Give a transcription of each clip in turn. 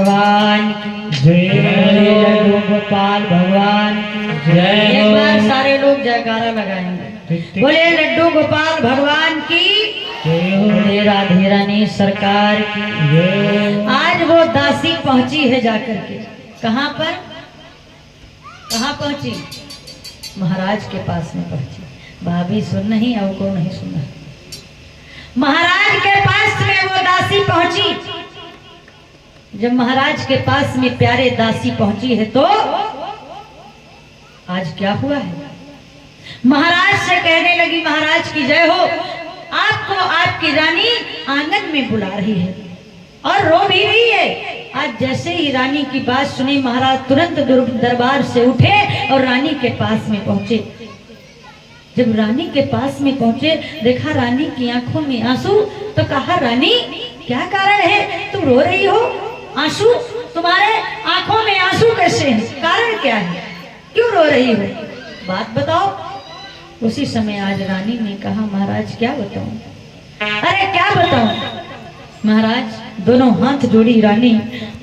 भगवान की जय, लड्डू गोपाल भगवान की जय। एक बार सारे लोग जयकारा लगाएंगे, बोले लड्डू गोपाल भगवान की जय, राधे रानी सरकार की जय। आज वो दासी पहुंची है जाकर के, कहाँ पर, कहाँ पहुंची? महाराज के पास में पहुंची। भाभी सुन नहीं और को नहीं सुना। महाराज के पास में वो दासी पहुंची। जब महाराज के पास में प्यारे दासी पहुंची है तो आज क्या हुआ है? महाराज से कहने लगी, महाराज की जय हो, आपको आपकी रानी आंगन में बुला रही है और रो भी रही है। आज जैसे ही रानी की बात सुनी महाराज तुरंत दरबार से उठे और रानी के पास में पहुंचे। जब रानी के पास में पहुंचे, देखा रानी की आंखों में आंसू, तो कहा रानी क्या कारण है, तुम रो रही हो? आंसू, तुम्हारे आंखों में आंसू कैसे हैं? कारण क्या है, क्यों रो रही हो? बात बताओ। उसी समय आज रानी ने कहा, महाराज क्या बताऊं? अरे क्या बताऊं? महाराज दोनों हाथ जोड़ी रानी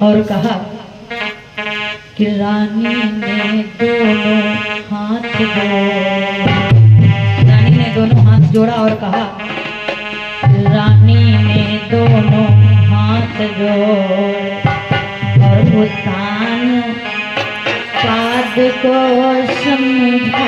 और कहा कि रानी ने दोनों हाथ रानी ने दोनों हाथ जोड़ा और कहा, रानी ने दोनों हाथ जोड़ और उत्तान पाद को समझा।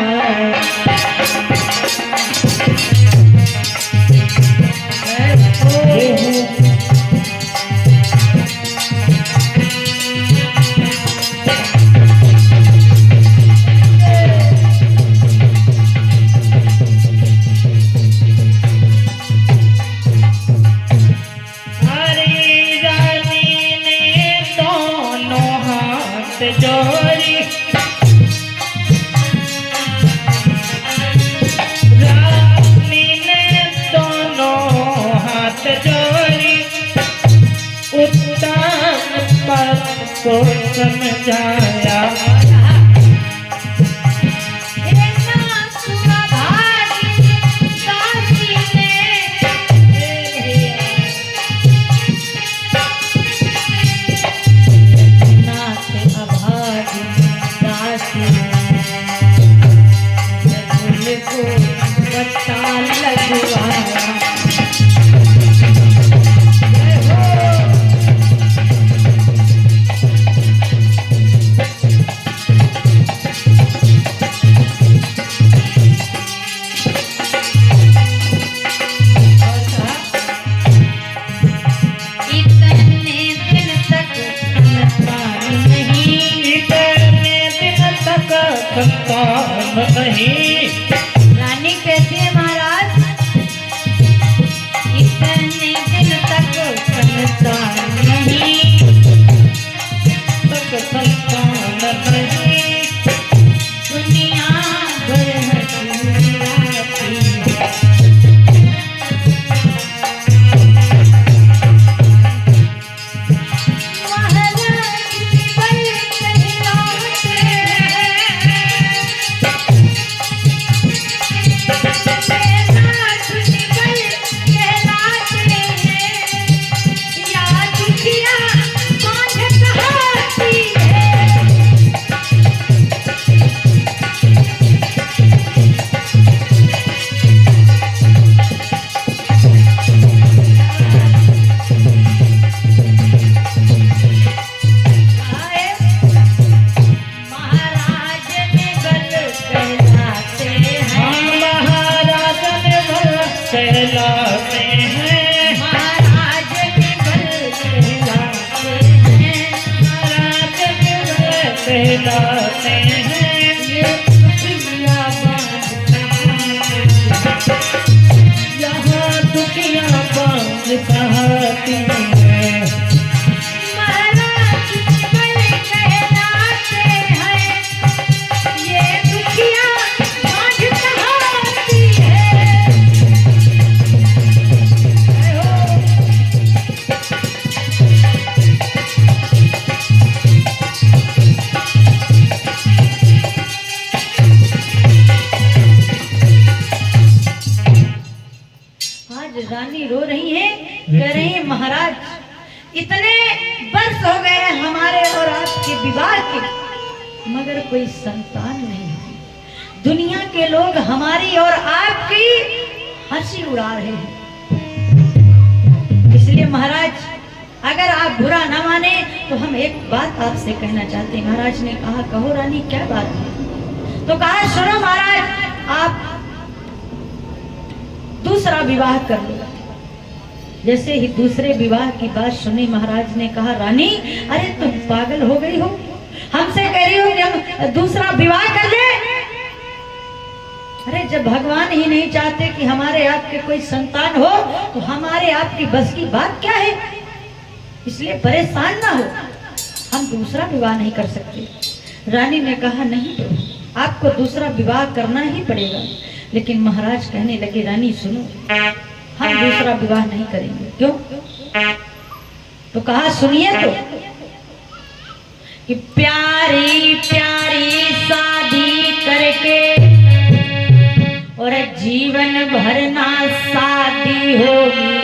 को समझाया नहीं। रानी कहती है, महाराज इतने दिन तक संतान नहीं, तक संतान नहीं, दुनिया भर हंसी कहलाते हैं, महाराज के बल कहलाते हैं, महाराज के बल कहलाते हैं। ये दुखिया यहाँ दुखिया बांध कहाती है। महाराज के बल कहलाते हैं, ये दुखिया बांध कहाती है। रानी रो रही है, कह रही है, महाराज इतने वर्ष हो गए हैं हमारे और आपके विवाह के, मगर कोई संतान नहीं हुई। दुनिया के लोग हमारी और आपकी हंसी उड़ा रहे हैं। इसलिए महाराज, अगर आप बुरा न माने तो हम एक बात आपसे कहना चाहते हैं। महाराज ने कहा, कहो रानी, क्या बात है? तो कहा, सुनो महाराज, आप दूसरा विवाह कर लो। जैसे ही दूसरे विवाह की बात सुनी, महाराज ने कहा, रानी, अरे तुम पागल हो गई हो, हमसे कह रही हो कि हम दूसरा विवाह कर ले? अरे जब भगवान ही नहीं चाहते कि हमारे आपके कोई संतान हो, तो हमारे आपकी बस की बात क्या है? इसलिए परेशान ना हो, हम दूसरा विवाह नहीं कर सकते। रानी ने कहा, नहीं तो आपको दूसरा विवाह करना ही पड़ेगा। लेकिन महाराज कहने लगे, रानी सुनो, हम दूसरा विवाह नहीं करेंगे। क्यों? तो कहा, सुनिए तो, कि प्यारी प्यारी शादी करके और जीवन भर ना शादी होगी।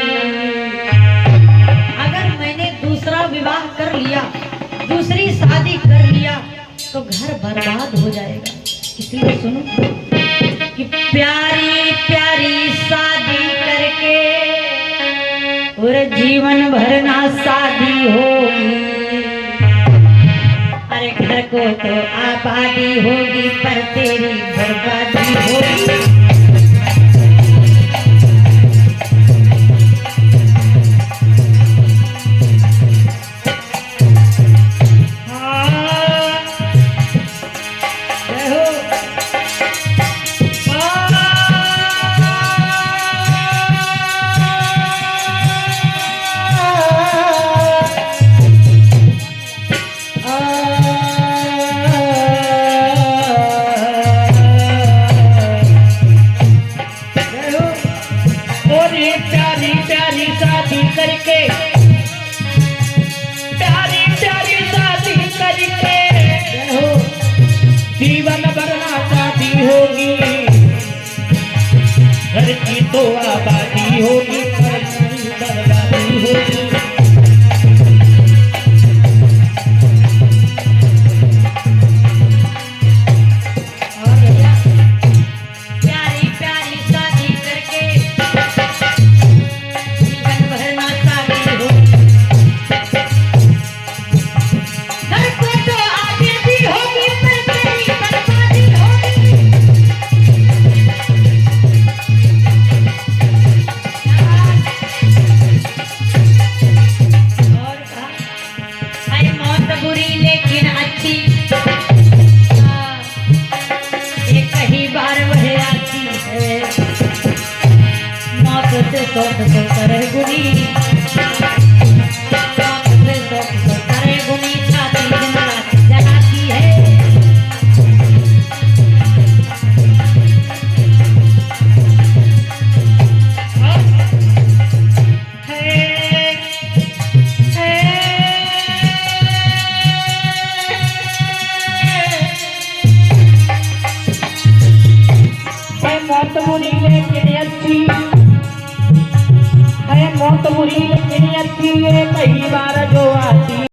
अगर मैंने दूसरा विवाह कर लिया, दूसरी शादी कर लिया, तो घर बर्बाद हो जाएगा। इसलिए सुनो कि प्यारी प्यारी शादी करके और जीवन भर ना शादी होगी। अरे घर को तो आबादी होगी, पर तेरी बर्बादी होगी। जीवन भरना शादी होगी, घर की तो आबादी होगी, पर बर्बादी होगी। प्यारी प्यारी शादी करके जीवन भर ना शादी होगी। घर को तो आबादी होगी, पर तेरी बर्बादी होगी। और कहा, अरे मौत बुरी लेकिन अच्छी, एक ही बार वह आती है। मौत से सौ करे गुनी, मौत से सौ करे गुनी, छाती दिन रात जलाती है। मौत बुरी लेकिन अच्छी है, मौत बुरी लेकिन अच्छी है, कई बार जो आती